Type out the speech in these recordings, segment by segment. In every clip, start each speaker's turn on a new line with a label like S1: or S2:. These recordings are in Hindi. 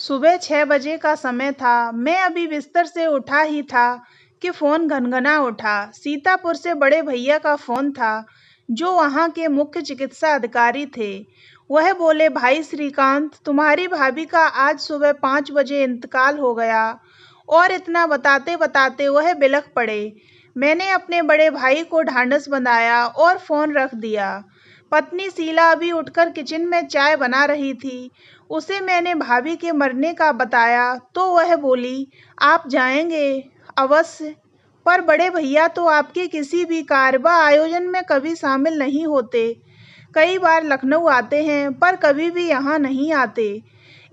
S1: सुबह 6 बजे का समय था। मैं अभी बिस्तर से उठा ही था कि फोन घनघना उठा। सीतापुर से बड़े भैया का फोन था, जो वहां के मुख्य चिकित्सा अधिकारी थे। वह बोले, भाई श्रीकांत, तुम्हारी भाभी का आज सुबह 5 बजे इंतकाल हो गया। और इतना बताते बताते वह बिलख पड़े। मैंने अपने बड़े भाई को ढांढस बंधाया और फोन रख दिया। पत्नी शीला अभी उठकर किचन में चाय बना रही थी। उसे मैंने भाभी के मरने का बताया तो वह बोली, आप जाएंगे? अवश्य। पर बड़े भैया तो आपके किसी भी कार्य व आयोजन में कभी शामिल नहीं होते। कई बार लखनऊ आते हैं पर कभी भी यहाँ नहीं आते।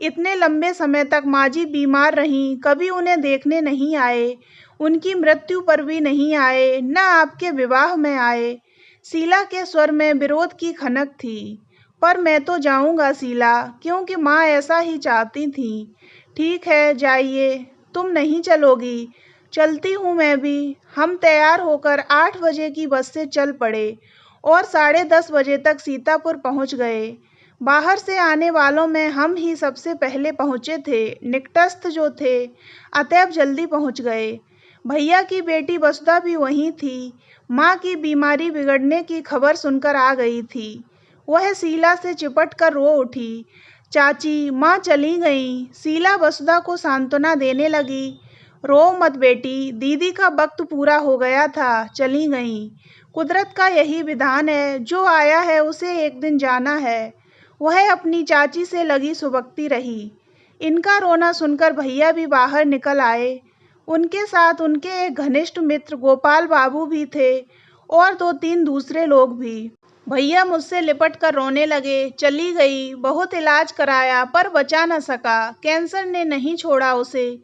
S1: इतने लंबे समय तक माँ जी बीमार रहीं, कभी उन्हें देखने नहीं आए। उनकी मृत्यु पर भी नहीं आए, न आपके विवाह में आए। शीला के स्वर में विरोध की खनक थी। पर मैं तो जाऊंगा शीला, क्योंकि माँ ऐसा ही चाहती थी। ठीक है, जाइए। तुम नहीं चलोगी? चलती हूँ मैं भी। हम तैयार होकर 8 बजे की बस से चल पड़े और 10:30 बजे तक सीतापुर पहुंच गए। बाहर से आने वालों में हम ही सबसे पहले पहुंचे थे। निकटस्थ जो थे, अतएव जल्दी पहुंच गए। भैया की बेटी वसुधा भी वहीं थी। माँ की बीमारी बिगड़ने की खबर सुनकर आ गई थी। वह शीला से चिपट कर रो उठी। चाची, माँ चली गईं। शीला वसुधा को सांत्वना देने लगी। रो मत बेटी, दीदी का वक्त पूरा हो गया था, चली गईं। कुदरत का यही विधान है, जो आया है उसे एक दिन जाना है। वह अपनी चाची से लगी सुबकती रही। इनका रोना सुनकर भैया भी बाहर निकल आए। उनके साथ उनके एक घनिष्ठ मित्र गोपाल बाबू भी थे और 2-3 दूसरे लोग भी। भैया मुझसे लिपट कर रोने लगे। चली गई, बहुत इलाज कराया पर बचा न सका। कैंसर ने नहीं छोड़ा उसे।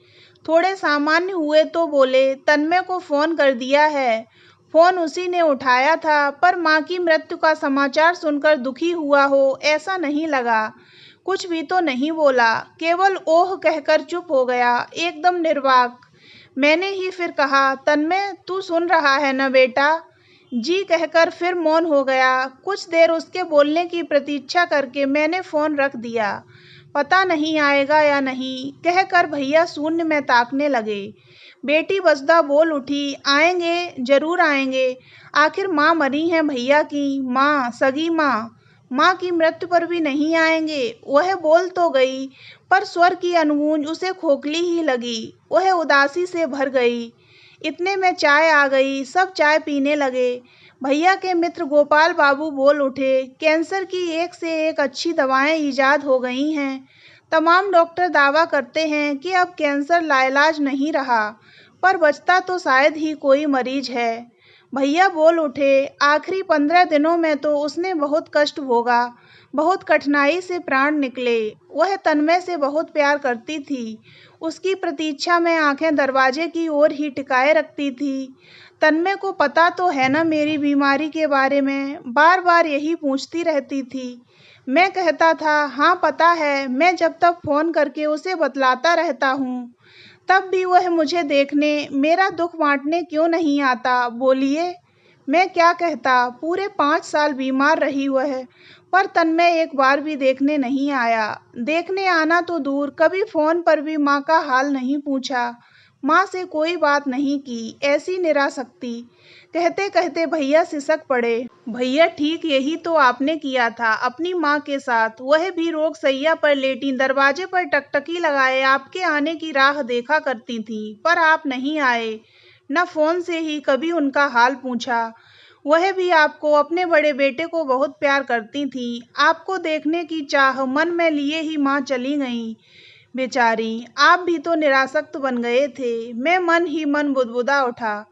S1: थोड़े सामान्य हुए तो बोले, तन्मय को फोन कर दिया है। फोन उसी ने उठाया था, पर माँ की मृत्यु का समाचार सुनकर दुखी हुआ हो ऐसा नहीं लगा। कुछ भी तो नहीं बोला, केवल ओह कहकर चुप हो गया, एकदम निर्वाक। मैंने ही फिर कहा, तन्मय, तू सुन रहा है न बेटा? जी कहकर फिर मौन हो गया। कुछ देर उसके बोलने की प्रतीक्षा करके मैंने फोन रख दिया। पता नहीं आएगा या नहीं, कहकर भैया शून्य में ताकने लगे। बेटी वसुधा बोल उठी, आएंगे, जरूर आएंगे। आखिर माँ मरी हैं भैया की, माँ, सगी माँ। माँ की मृत्यु पर भी नहीं आएंगे? वह बोल तो गई, पर स्वर की अनगूंज उसे खोखली ही लगी। वह उदासी से भर गई। इतने में चाय आ गई। सब चाय पीने लगे। भैया के मित्र गोपाल बाबू बोल उठे, कैंसर की एक से एक अच्छी दवाएं इजाद हो गई हैं। तमाम डॉक्टर दावा करते हैं कि अब कैंसर लाइलाज नहीं रहा, पर बचता तो शायद ही कोई मरीज है। भैया बोल उठे, आखिरी 15 दिनों में तो उसने बहुत कष्ट भोगा, बहुत कठिनाई से प्राण निकले। वह तन्मय से बहुत प्यार करती थी। उसकी प्रतीक्षा में आंखें दरवाजे की ओर ही टिकाए रखती थी। तन्मय को पता तो है ना मेरी बीमारी के बारे में? बार बार यही पूछती रहती थी। मैं कहता था, हाँ पता है। मैं जब तक फोन करके उसे बतलाता रहता हूँ, तब भी वह मुझे देखने, मेरा दुख बांटने क्यों नहीं आता? बोलिए, मैं क्या कहता? पूरे 5 साल बीमार रही वह, पर तन्मय एक बार भी देखने नहीं आया। देखने आना तो दूर, कभी फोन पर भी माँ का हाल नहीं पूछा। माँ से कोई बात नहीं की, ऐसी निरासक्ति। कहते कहते भैया सिसक पड़े। भैया, ठीक यही तो आपने किया था अपनी माँ के साथ। वह भी रोग सैया पर लेटी दरवाजे पर टकटकी लगाए आपके आने की राह देखा करती थी, पर आप नहीं आए। न फोन से ही कभी उनका हाल पूछा। वह भी आपको, अपने बड़े बेटे को बहुत प्यार करती थी। आपको देखने की चाह मन में लिए ही माँ चली गईं। बेचारी, आप भी तो निरासक्त बन गए थे। मैं मन ही मन बुदबुदा उठा।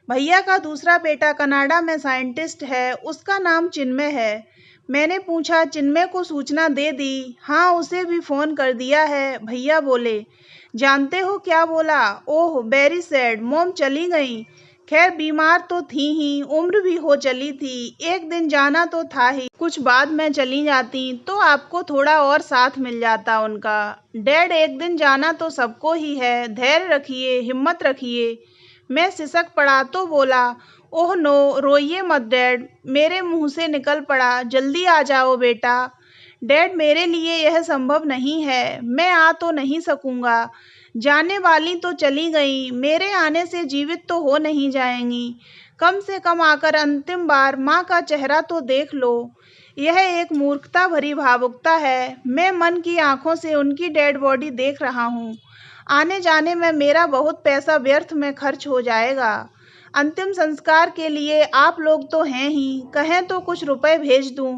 S1: भैया का दूसरा बेटा कनाडा में साइंटिस्ट है, उसका नाम चिन्मय है। मैंने पूछा, चिन्मय को सूचना दे दी? हाँ, उसे भी फोन कर दिया है। भैया बोले, जानते हो क्या बोला? ओह, वेरी सैड, मॉम चली गई। खैर, बीमार तो थी ही, उम्र भी हो चली थी। एक दिन जाना तो था ही। कुछ बाद में चली जाती तो आपको थोड़ा और साथ मिल जाता उनका। डैड, एक दिन जाना तो सबको ही है। धैर्य रखिए, हिम्मत रखिए। मैं सिसक पड़ा तो बोला, ओह नो, रोइए मत डैड। मेरे मुंह से निकल पड़ा, जल्दी आ जाओ बेटा। डैड, मेरे लिए यह संभव नहीं है। मैं आ तो नहीं सकूंगा। जाने वाली तो चली गई, मेरे आने से जीवित तो हो नहीं जाएंगी। कम से कम आकर अंतिम बार माँ का चेहरा तो देख लो। यह एक मूर्खता भरी भावुकता है। मैं मन की आंखों से उनकी डेड बॉडी देख रहा हूँ। आने जाने में मेरा बहुत पैसा व्यर्थ में खर्च हो जाएगा। अंतिम संस्कार के लिए आप लोग तो हैं ही, कहें तो कुछ रुपए भेज दूं।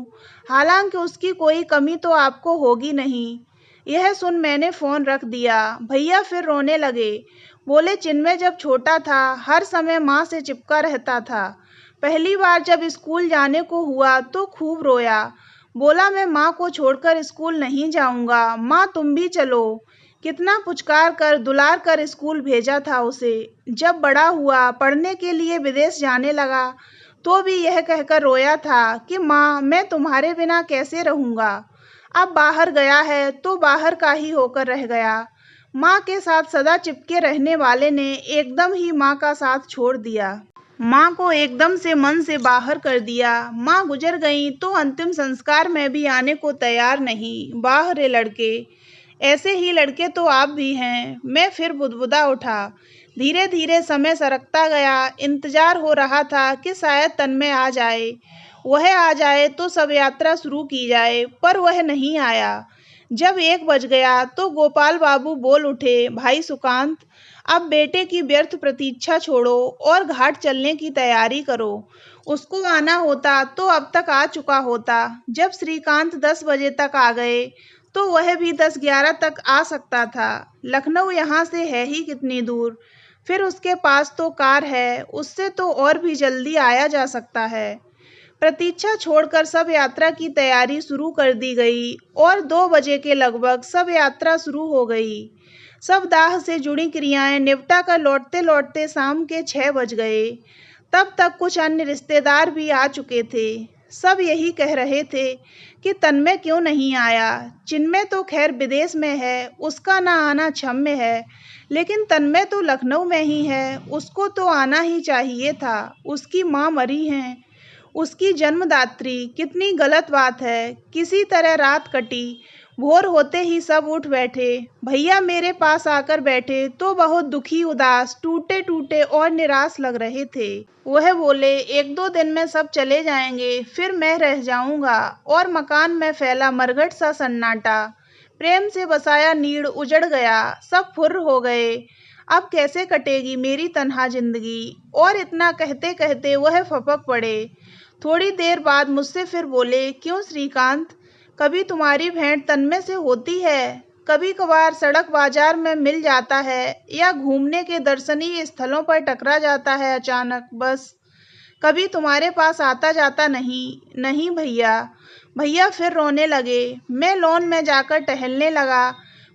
S1: हालांकि उसकी कोई कमी तो आपको होगी नहीं। यह सुन मैंने फोन रख दिया। भैया फिर रोने लगे। बोले, चिन्मय जब छोटा था हर समय माँ से चिपका रहता था। पहली बार जब स्कूल जाने को हुआ तो खूब रोया। बोला, मैं माँ को छोड़कर स्कूल नहीं जाऊंगा, माँ तुम भी चलो। कितना पुचकार कर दुलार कर स्कूल भेजा था उसे। जब बड़ा हुआ, पढ़ने के लिए विदेश जाने लगा, तो भी यह कहकर रोया था कि माँ मैं तुम्हारे बिना कैसे रहूंगा। अब बाहर गया है तो बाहर का ही होकर रह गया। माँ के साथ सदा चिपके रहने वाले ने एकदम ही माँ का साथ छोड़ दिया। माँ को एकदम से मन से बाहर कर दिया। माँ गुजर गई तो अंतिम संस्कार में भी आने को तैयार नहीं। वाह रे लड़के, ऐसे ही लड़के तो आप भी हैं। मैं फिर बुदबुदा उठा। धीरे धीरे समय सरकता गया। इंतजार हो रहा था कि शायद तन्मय आ जाए। वह आ जाए तो सब यात्रा शुरू की जाए, पर वह नहीं आया। जब 1 बज गया तो गोपाल बाबू बोल उठे, भाई सुकांत, अब बेटे की व्यर्थ प्रतीक्षा छोड़ो और घाट चलने की तैयारी करो। उसको आना होता तो अब तक आ चुका होता। जब श्रीकांत 10 बजे तक आ गए तो वह भी 10-11 तक आ सकता था। लखनऊ यहाँ से है ही कितनी दूर। फिर उसके पास तो कार है, उससे तो और भी जल्दी आया जा सकता है। प्रतीक्षा छोड़कर सब यात्रा की तैयारी शुरू कर दी गई और 2 बजे के लगभग सब यात्रा शुरू हो गई। सब दाह से जुड़ी क्रियाएं निपटा कर लौटते लौटते शाम के 6 बज गए। तब तक कुछ अन्य रिश्तेदार भी आ चुके थे। सब यही कह रहे थे कि तन्मय क्यों नहीं आया। चिन्मय तो खैर विदेश में है, उसका ना आना क्षम्य है, लेकिन तन्मय तो लखनऊ में ही है, उसको तो आना ही चाहिए था। उसकी माँ मरी हैं, उसकी जन्मदात्री। कितनी गलत बात है। किसी तरह रात कटी। भोर होते ही सब उठ बैठे। भैया मेरे पास आकर बैठे तो बहुत दुखी, उदास, टूटे टूटे और निराश लग रहे थे। वह बोले, 1-2 दिन में सब चले जाएंगे, फिर मैं रह जाऊंगा। और मकान में फैला मरघट सा सन्नाटा, प्रेम से बसाया नीड़ उजड़ गया। सब फुर्र हो गए। अब कैसे कटेगी मेरी तन्हा जिंदगी। और इतना कहते कहते वह फपक पड़े। थोड़ी देर बाद मुझसे फिर बोले, क्यों श्रीकांत, कभी तुम्हारी भेंट तन्मय से होती है? कभी कभार सड़क बाजार में मिल जाता है या घूमने के दर्शनीय स्थलों पर टकरा जाता है अचानक, बस। कभी तुम्हारे पास आता जाता नहीं। नहीं भैया। भैया फिर रोने लगे। मैं लॉन में जाकर टहलने लगा।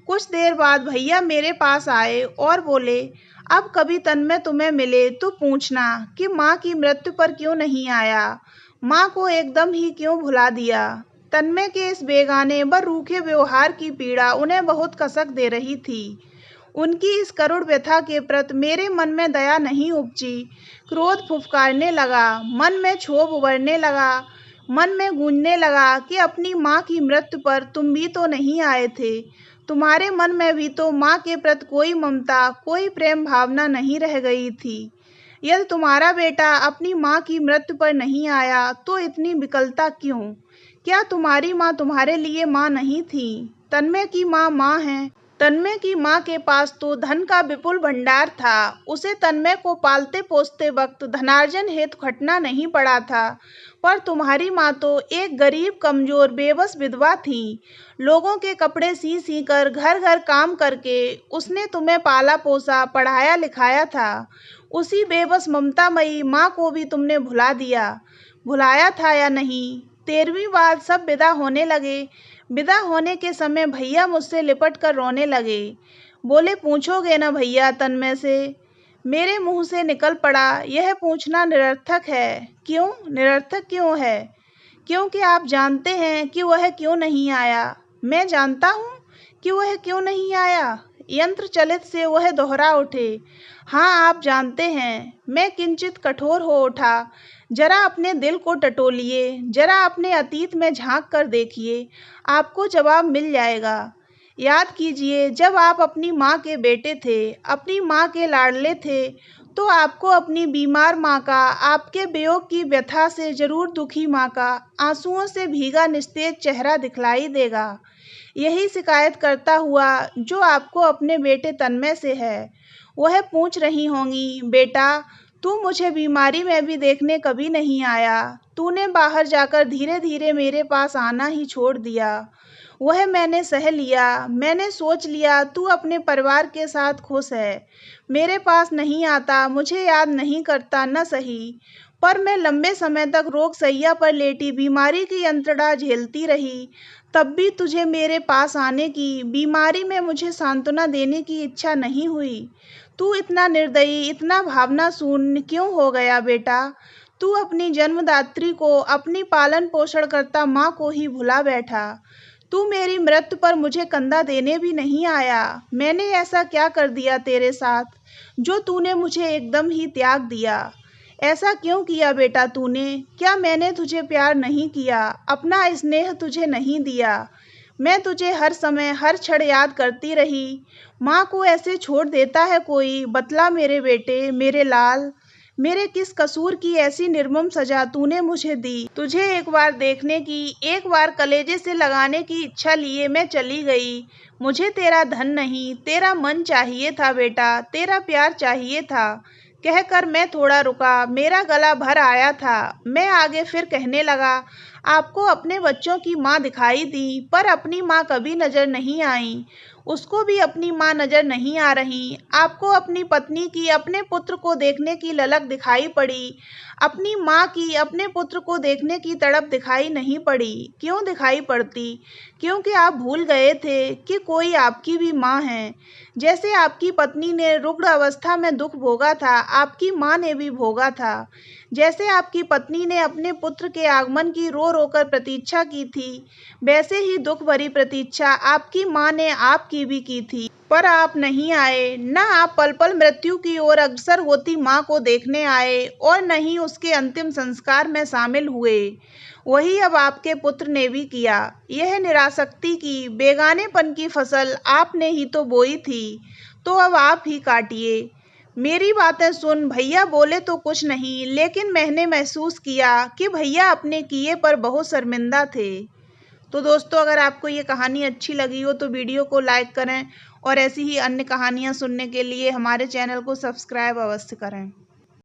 S1: कुछ देर बाद भैया मेरे पास आए और बोले, अब कभी तन्मय तुम्हें मिले तो पूछना कि माँ की मृत्यु पर क्यों नहीं आया, माँ को एकदम ही क्यों भुला दिया। तन्मय के इस बेगाने व रूखे व्यवहार की पीड़ा उन्हें बहुत कसक दे रही थी। उनकी इस करुण व्यथा के प्रति मेरे मन में दया नहीं उपजी। क्रोध फुफकारने लगा। मन में क्षोभ उभरने लगा। मन में गूंजने लगा कि अपनी माँ की मृत्यु पर तुम भी तो नहीं आए थे। तुम्हारे मन में भी तो माँ के प्रति कोई ममता, कोई प्रेम भावना नहीं रह गई थी। यदि तुम्हारा बेटा अपनी माँ की मृत्यु पर नहीं आया तो इतनी विकलता क्यों? क्या तुम्हारी माँ तुम्हारे लिए माँ नहीं थी? तन्मय की माँ माँ है। तन्मय की माँ के पास तो धन का विपुल भंडार था। उसे तन्मय को पालते पोसते वक्त धनार्जन हेतु खटना नहीं पड़ा था। पर तुम्हारी माँ तो एक गरीब, कमजोर, बेबस विधवा थी। लोगों के कपड़े सी सी कर, घर घर काम करके उसने तुम्हें पाला पोसा, पढ़ाया लिखाया था। उसी बेबस ममतामयी माँ को भी तुमने भुला दिया। भुलाया था या नहीं? 13वीं बार सब विदा होने लगे। विदा होने के समय भैया मुझसे लिपट कर रोने लगे। बोले, पूछोगे ना भैया तन्मय से? मेरे मुंह से निकल पड़ा, यह पूछना निरर्थक है। क्यों निरर्थक क्यों है? क्योंकि आप जानते हैं कि वह क्यों नहीं आया। मैं जानता हूँ कि वह क्यों नहीं आया। यंत्र चलित से वह दोहरा उठे। हाँ, आप जानते हैं, मैं किंचित कठोर हो उठा। जरा अपने दिल को टटोलिए, जरा अपने अतीत में झांक कर देखिए, आपको जवाब मिल जाएगा। याद कीजिए, जब आप अपनी माँ के बेटे थे, अपनी माँ के लाडले थे, तो आपको अपनी बीमार माँ का, आपके वियोग की व्यथा से जरूर दुखी माँ का आंसुओं से भीगा निस्तेज चेहरा दिखलाई देगा। यही शिकायत करता हुआ जो आपको अपने बेटे तन्मय से है। वह पूछ रही होंगी, बेटा, तू मुझे बीमारी में भी देखने कभी नहीं आया। तूने बाहर जाकर धीरे धीरे मेरे पास आना ही छोड़ दिया। वह मैंने सह लिया। मैंने सोच लिया तू अपने परिवार के साथ खुश है। मेरे पास नहीं आता, मुझे याद नहीं करता, न सही। पर मैं लंबे समय तक रोग शैय्या पर लेटी बीमारी की यंत्रणा झेलती रही। तब भी तुझे मेरे पास आने की, बीमारी में मुझे सांत्वना देने की इच्छा नहीं हुई। तू इतना निर्दयी, इतना भावना शून्य क्यों हो गया बेटा? तू अपनी जन्मदात्री को, अपनी पालन पोषण करता माँ को ही भुला बैठा। तू मेरी मृत्यु पर मुझे कंधा देने भी नहीं आया। मैंने ऐसा क्या कर दिया तेरे साथ, जो तूने मुझे एकदम ही त्याग दिया? ऐसा क्यों किया बेटा तूने? क्या मैंने तुझे प्यार नहीं किया, अपना स्नेह तुझे नहीं दिया? मैं तुझे हर समय हर क्षण याद करती रही। माँ को ऐसे छोड़ देता है कोई? बतला मेरे बेटे, मेरे लाल, मेरे किस कसूर की ऐसी निर्मम सजा तूने मुझे दी? तुझे एक बार देखने की, एक बार कलेजे से लगाने की इच्छा लिए मैं चली गई। मुझे तेरा धन नहीं, तेरा मन चाहिए था बेटा, तेरा प्यार चाहिए था। कहकर मैं थोड़ा रुका, मेरा गला भर आया था। मैं आगे फिर कहने लगा, आपको अपने बच्चों की माँ दिखाई दी, पर अपनी माँ कभी नजर नहीं आई। उसको भी अपनी माँ नजर नहीं आ रही। आपको अपनी पत्नी की, अपने पुत्र को देखने की ललक दिखाई पड़ी। अपनी माँ की, अपने पुत्र को देखने की तड़प दिखाई नहीं पड़ी। क्यों दिखाई पड़ती? क्योंकि आप भूल गए थे कि कोई आपकी भी माँ है। जैसे आपकी पत्नी ने रुग्ण अवस्था में दुख भोगा था, आपकी माँ ने भी भोगा था। जैसे आपकी पत्नी ने अपने पुत्र के आगमन की रो रो कर प्रतीक्षा की थी, वैसे ही दुख भरी प्रतीक्षा आपकी माँ ने आपकी भी की थी। पर आप नहीं आए। न आप पल पल मृत्यु की ओर अग्रसर होती माँ को देखने आए, और न ही उसके अंतिम संस्कार में शामिल हुए। वही अब आपके पुत्र ने भी किया। यह निरासक्ति की, बेगानेपन की फसल आपने ही तो बोई थी, तो अब आप ही काटिए। मेरी बातें सुन। भैया बोले तो कुछ नहीं, लेकिन मैंने महसूस किया कि भैया अपने किए पर बहुत शर्मिंदा थे। तो दोस्तों, अगर आपको ये कहानी अच्छी लगी हो तो वीडियो को लाइक करें, और ऐसी ही अन्य कहानियाँ सुनने के लिए हमारे चैनल को सब्सक्राइब अवश्य करें।